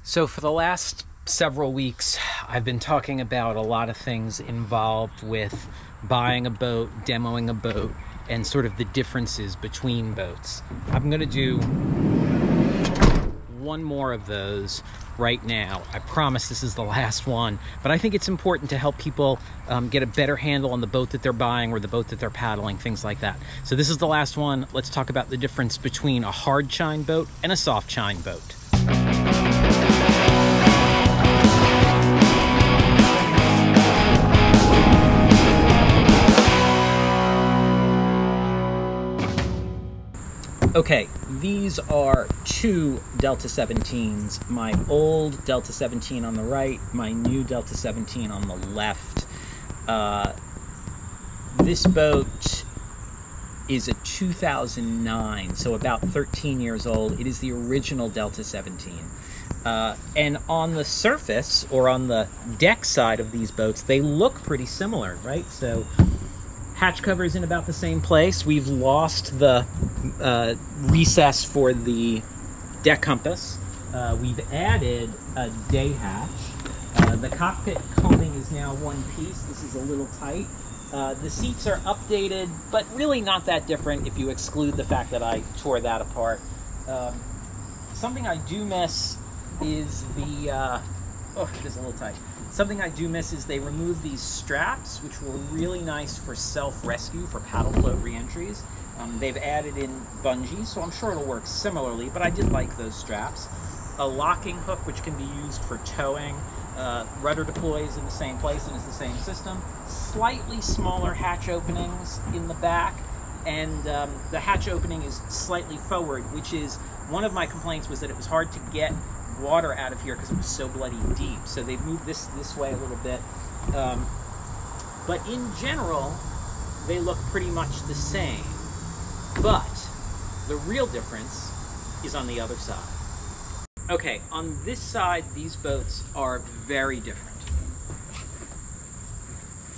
So for the last several weeks, I've been talking about a lot of things involved with buying a boat, demoing a boat, and sort of the differences between boats. I'm going to do one more of those right now. I promise this is the last one, but I think it's important to help people get a better handle on the boat that they're buying or the boat that they're paddling, things like that. So this is the last one. Let's talk about the difference between a hard chine boat and a soft chine boat. Okay, these are two Delta 17s, my old Delta 17 on the right, my new Delta 17 on the left. This boat is a 2009, so about 13 years old. It is the original Delta 17. And on the surface, or on the deck side of these boats, they look pretty similar, right? So hatch cover is in about the same place. We've lost the recess for the deck compass. We've added a day hatch. The cockpit combing is now one piece. This is a little tight. The seats are updated, but really not that different if you exclude the fact that I tore that apart. Something I do miss is the, oh, it is a little tight. Something I do miss is they removed these straps, which were really nice for self-rescue, for paddle float re-entries. They've added in bungees, so I'm sure it'll work similarly, but I did like those straps. A locking hook, which can be used for towing. Rudder deploys in the same place and is the same system. Slightly smaller hatch openings in the back, and the hatch opening is slightly forward, which is, one of my complaints was that it was hard to get water out of here because it was so bloody deep. So they've moved this way a little bit. But in general, they look pretty much the same. But the real difference is on the other side. Okay, on this side, these boats are very different.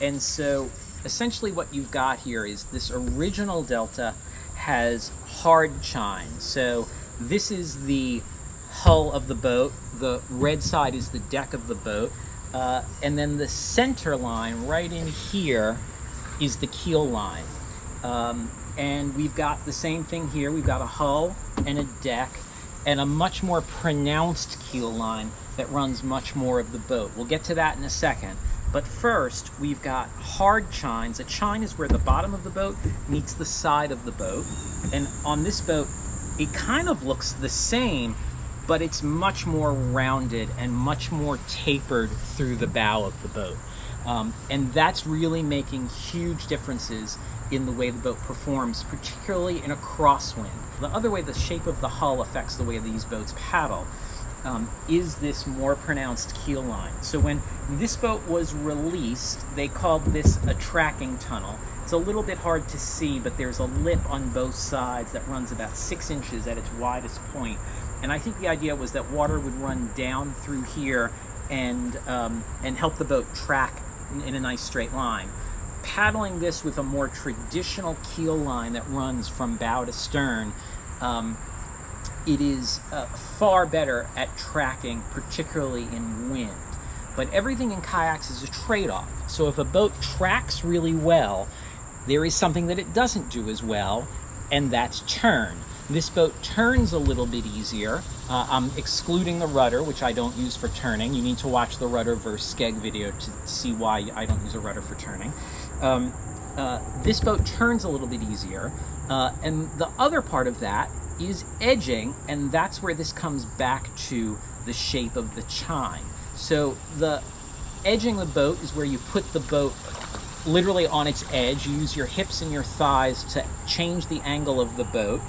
And so essentially what you've got here is this original Delta has hard chine. So this is the hull of the boat, the red side is the deck of the boat, and then the center line right in here is the keel line. And we've got the same thing here. We've got a hull and a deck and a much more pronounced keel line that runs much more of the boat. We'll get to that in a second. But first, we've got hard chines. A chine is where the bottom of the boat meets the side of the boat. And on this boat, it kind of looks the same, but it's much more rounded and much more tapered through the bow of the boat. And that's really making huge differences in the way the boat performs, particularly in a crosswind. The other way the shape of the hull affects the way these boats paddle is this more pronounced keel line. So when this boat was released, they called this a tracking tunnel. It's a little bit hard to see, but there's a lip on both sides that runs about 6 inches at its widest point. And I think the idea was that water would run down through here and help the boat track in a nice straight line. Paddling this with a more traditional keel line that runs from bow to stern, it is far better at tracking, particularly in wind. But everything in kayaks is a trade-off. So if a boat tracks really well, there is something that it doesn't do as well, and that's turn. This boat turns a little bit easier. I'm excluding the rudder, which I don't use for turning. You need to watch the rudder versus skeg video to see why I don't use a rudder for turning. This boat turns a little bit easier. And the other part of that is edging, and that's where this comes back to the shape of the chine. So the edging the boat is where you put the boat literally on its edge. You use your hips and your thighs to change the angle of the boat.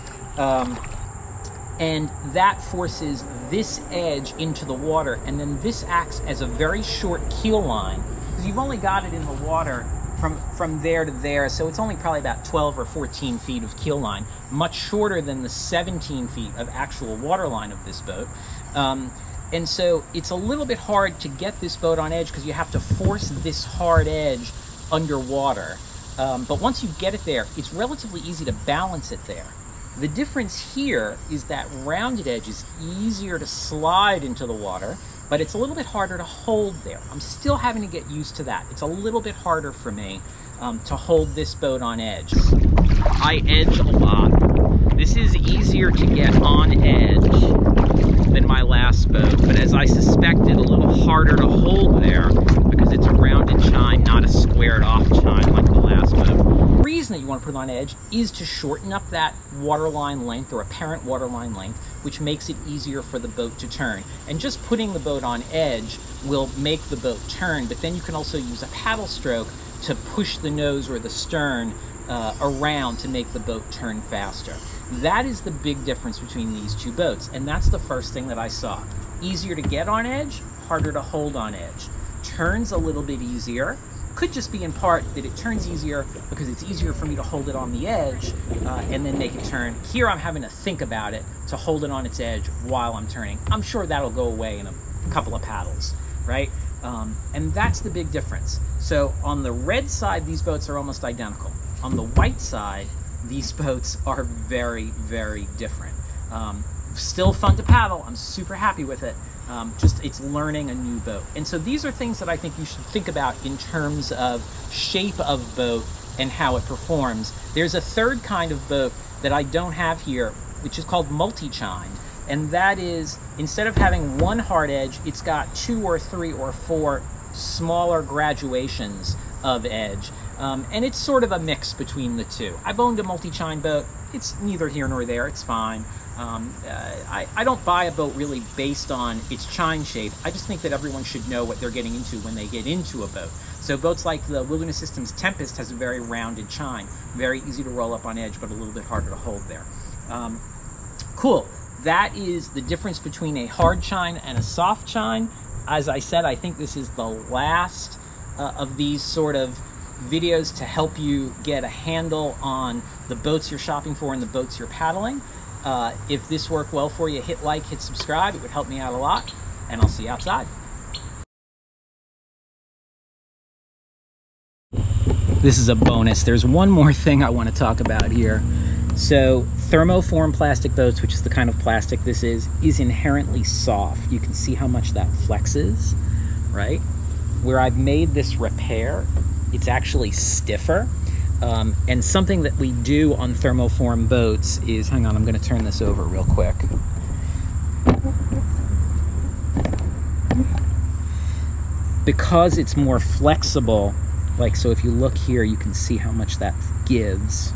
And that forces this edge into the water, and then this acts as a very short keel line, because you've only got it in the water from there to there, so it's only probably about 12 or 14 feet of keel line, much shorter than the 17 feet of actual water line of this boat. And so it's a little bit hard to get this boat on edge because you have to force this hard edge underwater. But once you get it there, it's relatively easy to balance it there. The difference here is that rounded edge is easier to slide into the water, but it's a little bit harder to hold there. I'm still having to get used to that. It's a little bit harder for me to hold this boat on edge. I edge a lot. This is easier to get on edge than my last boat, but as I suspected, a little harder to hold there because it's a rounded chine, not a squared off chine like the last boat. The reason that you want to put it on edge is to shorten up that waterline length or apparent waterline length, which makes it easier for the boat to turn. And just putting the boat on edge will make the boat turn, but then you can also use a paddle stroke to push the nose or the stern around to make the boat turn faster. That is the big difference between these two boats, and that's the first thing that I saw. Easier to get on edge, harder to hold on edge. Turns a little bit easier. Could just be in part that it turns easier because it's easier for me to hold it on the edge and then make it turn. Here I'm having to think about it to hold it on its edge while I'm turning. I'm sure that'll go away in a couple of paddles, right? And that's the big difference. So on the red side, these boats are almost identical. On the white side, these boats are very, very different. Still fun to paddle. I'm super happy with it. Just it's learning a new boat. And so these are things that I think you should think about in terms of shape of boat and how it performs. There's a third kind of boat that I don't have here, which is called multi-chine. And that is, instead of having one hard edge, it's got 2 or 3 or 4 smaller graduations of edge. And it's sort of a mix between the two. I've owned a multi-chine boat. It's neither here nor there. It's fine. I don't buy a boat really based on its chine shape. I just think that everyone should know what they're getting into when they get into a boat. So boats like the Wilderness Systems Tempest has a very rounded chine. Very easy to roll up on edge, but a little bit harder to hold there. Cool. That is the difference between a hard chine and a soft chine. As I said, I think this is the last of these sort of videos to help you get a handle on the boats you're shopping for and the boats you're paddling. If this worked well for you, hit like, hit subscribe. It would help me out a lot, and I'll see you outside. This is a bonus. There's one more thing I want to talk about here. So thermoformed plastic boats, which is the kind of plastic this is inherently soft. You can see how much that flexes, right? Where I've made this repair, it's actually stiffer. And something that we do on thermoformed boats is, hang on, I'm going to turn this over real quick. Because it's more flexible, like, so if you look here, you can see how much that gives,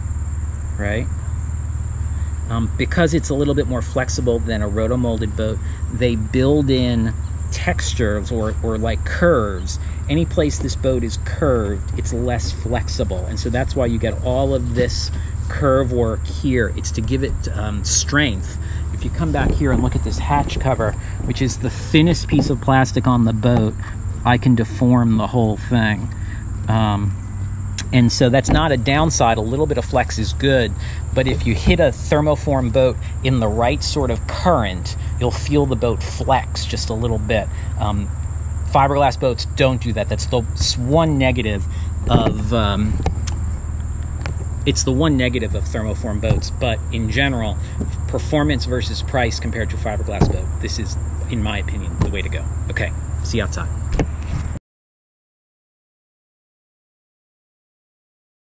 right? Because it's a little bit more flexible than a rotomolded boat, they build in textures or like curves. Any place this boat is curved, it's less flexible, and so that's why you get all of this curve work here. It's to give it strength. If you come back here and look at this hatch cover, which is the thinnest piece of plastic on the boat, I can deform the whole thing. And so that's not a downside. A little bit of flex is good, but if you hit a thermoform boat in the right sort of current, you'll feel the boat flex just a little bit. Fiberglass boats don't do that. That's the one negative of it's the one negative of thermoform boats. But in general, performance versus price compared to a fiberglass boat, this is, in my opinion, the way to go. Okay, see you outside.